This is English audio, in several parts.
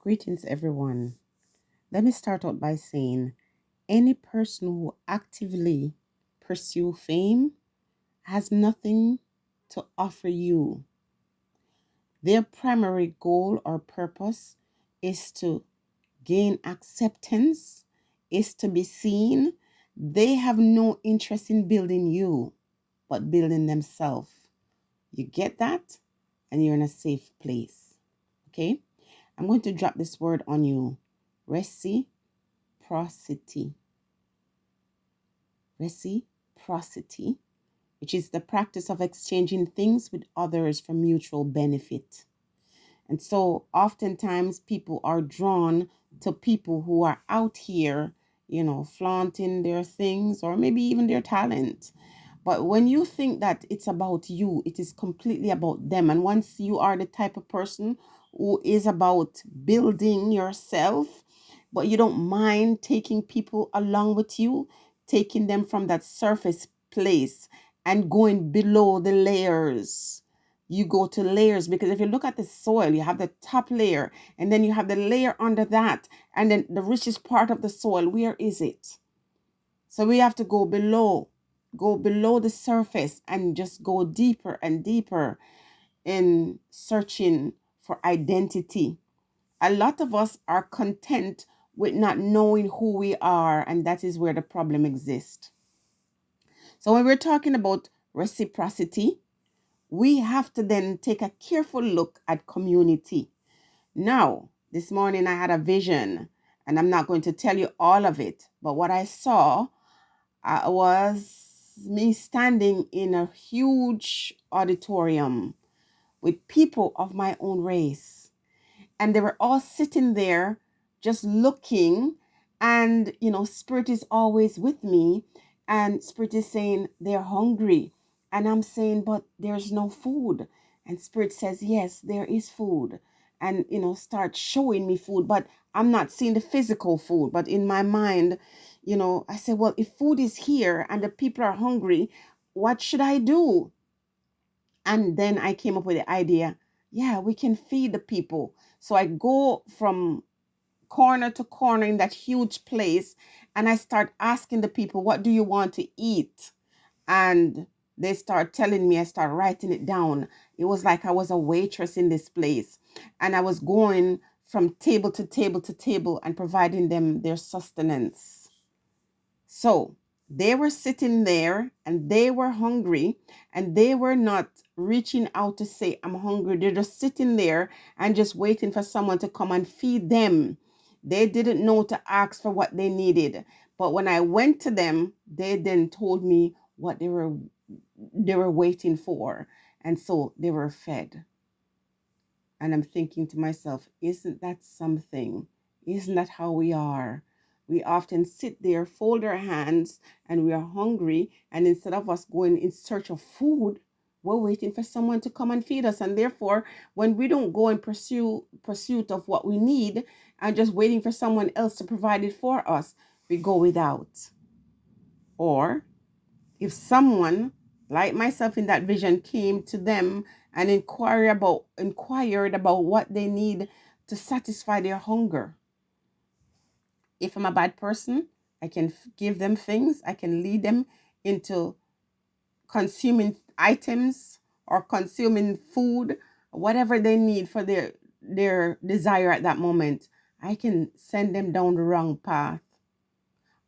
Greetings, everyone. Let me start out by saying any person who actively pursue fame has nothing to offer you. Their primary goal or purpose is to gain acceptance, is to be seen. They have no interest in building you, but building themselves. You get that? And you're in a safe place. Okay? I'm going to drop this word on you. Reciprocity. Reciprocity, which is the practice of exchanging things with others for mutual benefit. And so oftentimes people are drawn to people who are out here, flaunting their things or maybe even their talent. But when you think that it's about you, it is completely about them. And once you are the type of person who is about building yourself, but you don't mind taking people along with you, taking them from that surface place and going below the layers. You go to layers because if you look at the soil, you have the top layer and then you have the layer under that. And then the richest part of the soil, where is it? So we have to go below the surface and just go deeper and deeper in searching for identity. A lot of us are content with not knowing who we are, and that is where the problem exists. So when we're talking about reciprocity, we have to then take a careful look at community. Now, this morning I had a vision, and I'm not going to tell you all of it, but what I saw was me standing in a huge auditorium with people of my own race. And they were all sitting there just looking. And, Spirit is always with me. And Spirit is saying they're hungry. And I'm saying, but there's no food. And Spirit says, yes, there is food. And, start showing me food. But I'm not seeing the physical food. But in my mind, I said, well, if food is here and the people are hungry, what should I do? And then I came up with the idea, yeah, we can feed the people. So I go from corner to corner in that huge place and I start asking the people, what do you want to eat? And they start telling me, I start writing it down. It was like I was a waitress in this place. And I was going from table to table to table and providing them their sustenance. So they were sitting there and they were hungry and they were not reaching out to say, I'm hungry. They're just sitting there and just waiting for someone to come and feed them. They didn't know to ask for what they needed. But when I went to them, they then told me what they were waiting for. And so they were fed. And I'm thinking to myself, isn't that something? Isn't that how we are? We often sit there, fold our hands, and we are hungry. And instead of us going in search of food, we're waiting for someone to come and feed us. And therefore, when we don't go in pursuit of what we need and just waiting for someone else to provide it for us, we go without. Or if someone like myself in that vision came to them and inquired about what they need to satisfy their hunger. If I'm a bad person, I can give them things. I can lead them into consuming items or consuming food, whatever they need for their desire at that moment. I can send them down the wrong path.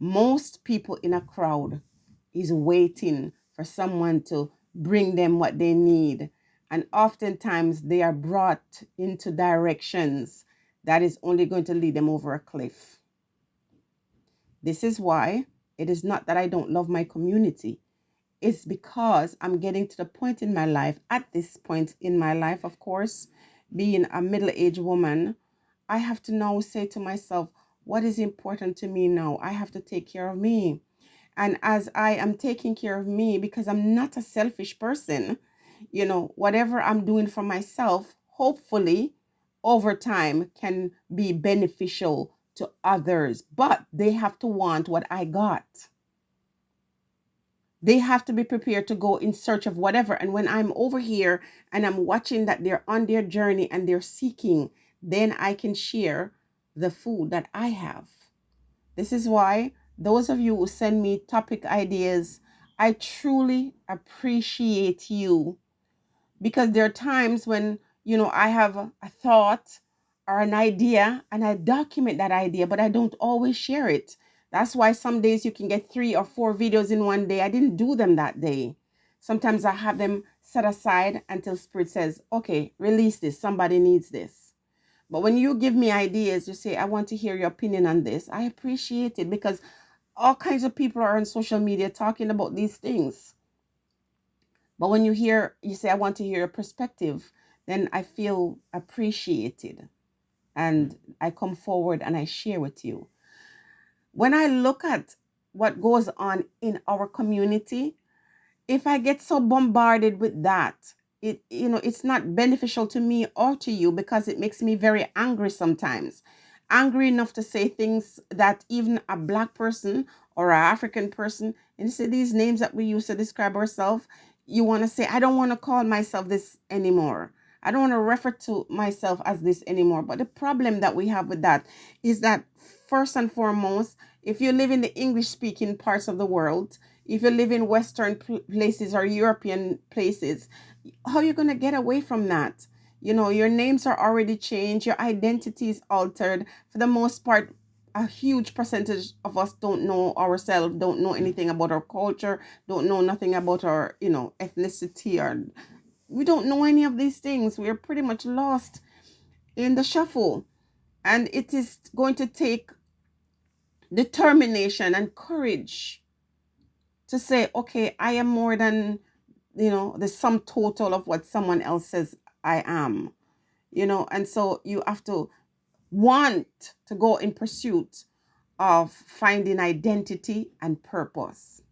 Most people in a crowd is waiting for someone to bring them what they need. And oftentimes they are brought into directions that is only going to lead them over a cliff. This is why it is not that I don't love my community. It's because I'm getting to the point in my life, at this point in my life, of course, being a middle-aged woman, I have to now say to myself, what is important to me now? I have to take care of me. And as I am taking care of me, because I'm not a selfish person, whatever I'm doing for myself, hopefully over time can be beneficial to others. But they have to want what I got. They have to be prepared to go in search of whatever. And when I'm over here and I'm watching that they're on their journey and they're seeking, then I can share the food that I have. This is why those of you who send me topic ideas, I truly appreciate you, because there are times when, I have a thought or an idea and I document that idea, but I don't always share it. That's why some days you can get 3 or 4 videos in one day. I didn't do them that day. Sometimes I have them set aside until Spirit says, okay, release this. Somebody needs this. But when you give me ideas, you say, I want to hear your opinion on this. I appreciate it, because all kinds of people are on social media talking about these things. But when you say, I want to hear your perspective, then I feel appreciated and I come forward and I share with you. When I look at what goes on in our community, if I get so bombarded with that, it's not beneficial to me or to you, because it makes me very angry sometimes. Angry enough to say things that even a black person or an African person, and say these names that we use to describe ourselves, you want to say, I don't want to call myself this anymore. I don't want to refer to myself as this anymore. But the problem that we have with that is that, first and foremost, if you live in the English speaking parts of the world, if you live in Western places or European places, how are you going to get away from that? Your names are already changed. Your identity is altered. For the most part, a huge percentage of us don't know ourselves, don't know anything about our culture, don't know nothing about our, ethnicity, or we don't know any of these things. We're pretty much lost in the shuffle. And it is going to take determination and courage to say, okay, I am more than, the sum total of what someone else says I am, and so you have to want to go in pursuit of finding identity and purpose.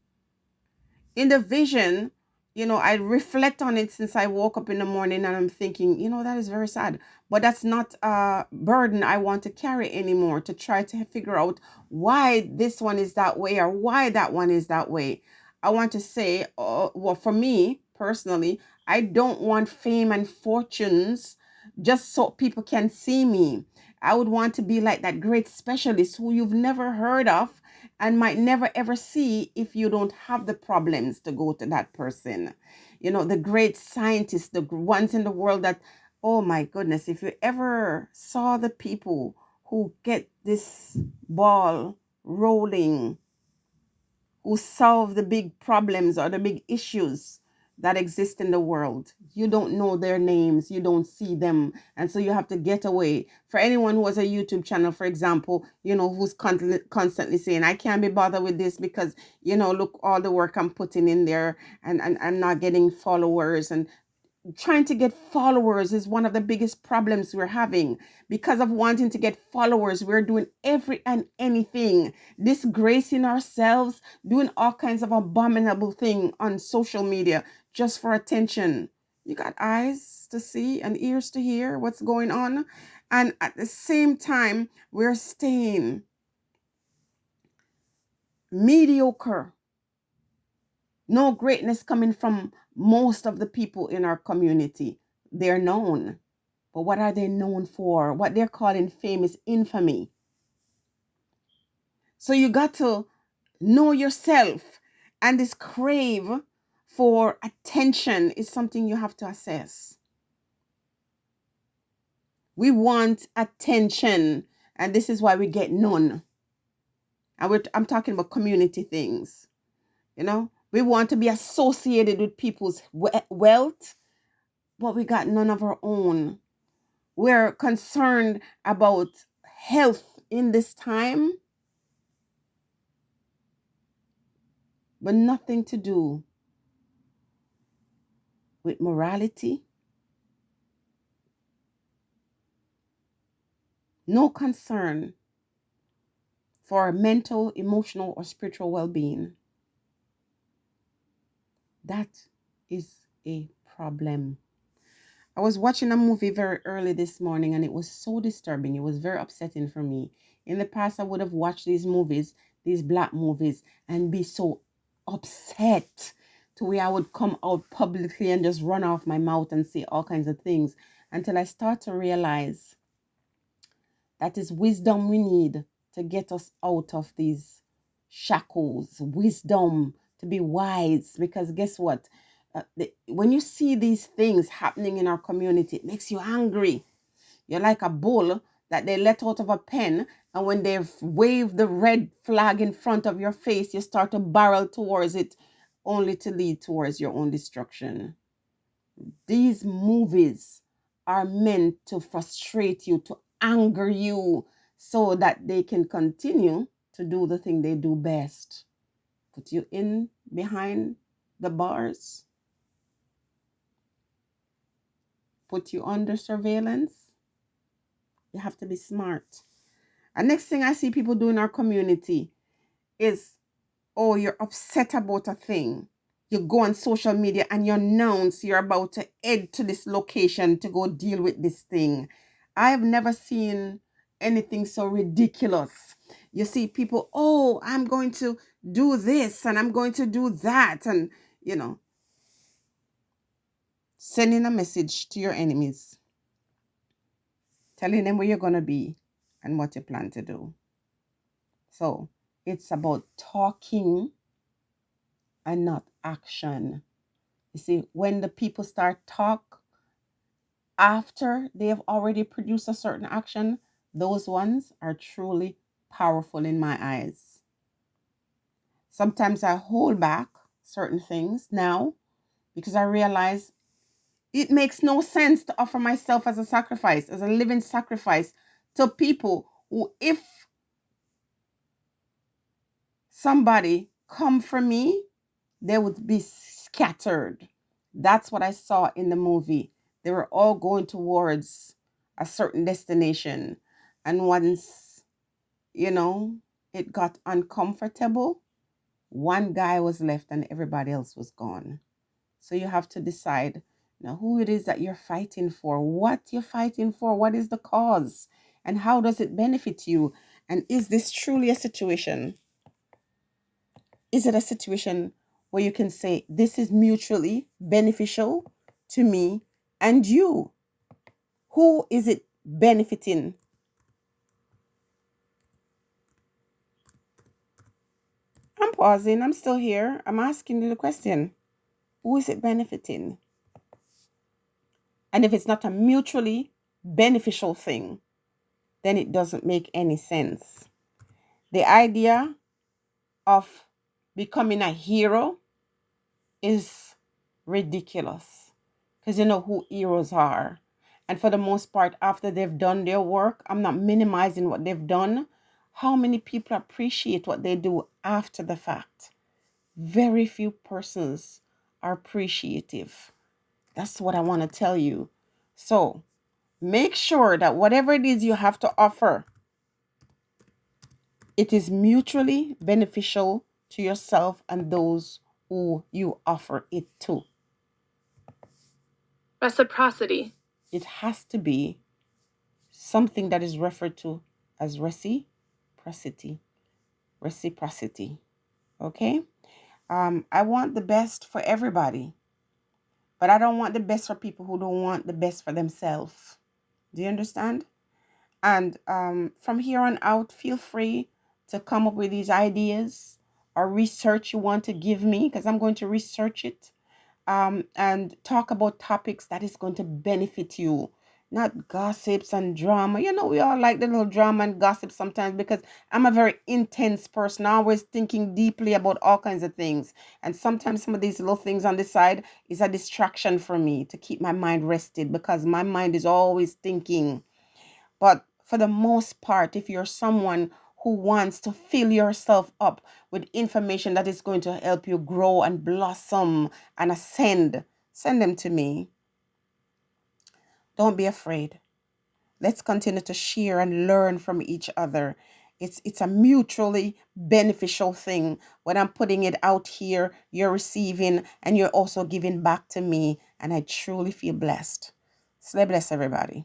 In the vision, I reflect on it since I woke up in the morning, and I'm thinking, that is very sad. But that's not a burden I want to carry anymore, to try to figure out why this one is that way or why that one is that way. I want to say, well, for me personally, I don't want fame and fortunes just so people can see me. I would want to be like that great specialist who you've never heard of and might never ever see if you don't have the problems to go to that person. The great scientists, the ones in the world that, oh my goodness, if you ever saw the people who get this ball rolling, who solve the big problems or the big issues that exist in the world. You don't know their names, you don't see them, and so you have to get away. For anyone who has a YouTube channel, for example, who's constantly saying, I can't be bothered with this because, look all the work I'm putting in there, and I'm not getting followers, and trying to get followers is one of the biggest problems we're having. Because of wanting to get followers, we're doing every and anything, disgracing ourselves, doing all kinds of abominable thing on social media just for attention. You got eyes to see and ears to hear what's going on, and at the same time we're staying mediocre. No greatness coming from most of the people in our community. They're known. But what are they known for? What they're calling fame is infamy. So you got to know yourself. And this crave for attention is something you have to assess. We want attention. And this is why we get none. And I'm talking about community things. We want to be associated with people's wealth, but we got none of our own. We're concerned about health in this time, but nothing to do with morality. No concern for mental, emotional, or spiritual well-being. That is a problem. I was watching a movie very early this morning and it was so disturbing. It was very upsetting for me. In the past, I would have watched these movies, these black movies, and be so upset to where I would come out publicly and just run off my mouth and say all kinds of things, until I start to realize That is wisdom we need to get us out of these shackles. Wisdom to be wise. Because guess what? When you see these things happening in our community, it makes you angry. You're like a bull that they let out of a pen, and when they wave the red flag in front of your face, you start to barrel towards it, only to lead towards your own destruction. These movies are meant to frustrate you, to anger you, so that they can continue to do the thing they do best. Put you in behind the bars, put you under surveillance. You have to be smart. And next thing I see people do in our community is, oh, you're upset about a thing. You go on social media and you announce you're about to head to this location to go deal with this thing. I have never seen anything so ridiculous. You see people, oh, I'm going to do this and I'm going to do that. And, sending a message to your enemies, telling them where you're going to be and what you plan to do. So it's about talking and not action. You see, when the people start talk after they have already produced a certain action, those ones are truly powerful in my eyes. Sometimes I hold back certain things now because I realize it makes no sense to offer myself as a sacrifice, as a living sacrifice to people who, if somebody come for me, they would be scattered. That's what I saw in the movie. They were all going towards a certain destination. And once, it got uncomfortable, one guy was left and everybody else was gone. So you have to decide now who it is that you're fighting for, what you're fighting for, what is the cause, and how does it benefit you? And is this truly a situation? Is it a situation where you can say, this is mutually beneficial to me and you? Who is it benefiting? I'm pausing. I'm still here. I'm asking you the question. Who is it benefiting? And if it's not a mutually beneficial thing, then it doesn't make any sense. The idea of becoming a hero is ridiculous, because you know who heroes are. And for the most part, after they've done their work, I'm not minimizing what they've done. How many people appreciate what they do after the fact? Very few persons are appreciative. That's what I want to tell you. So make sure that whatever it is you have to offer, it is mutually beneficial to yourself and those who you offer it to. Reciprocity. It has to be something that is referred to as reciprocity. Reciprocity. Okay? I want the best for everybody, but I don't want the best for people who don't want the best for themselves. Do you understand? And from here on out, feel free to come up with these ideas or research you want to give me, because I'm going to research it, and talk about topics that is going to benefit you, not gossips and drama. We all like the little drama and gossip sometimes, because I'm a very intense person, always thinking deeply about all kinds of things. And sometimes some of these little things on the side is a distraction for me to keep my mind rested, because my mind is always thinking. But for the most part, if you're someone who wants to fill yourself up with information that is going to help you grow and blossom and ascend, send them to me. Don't be afraid. Let's continue to share and learn from each other. It's a mutually beneficial thing. When I'm putting it out here, you're receiving and you're also giving back to me. And I truly feel blessed. Stay blessed, everybody.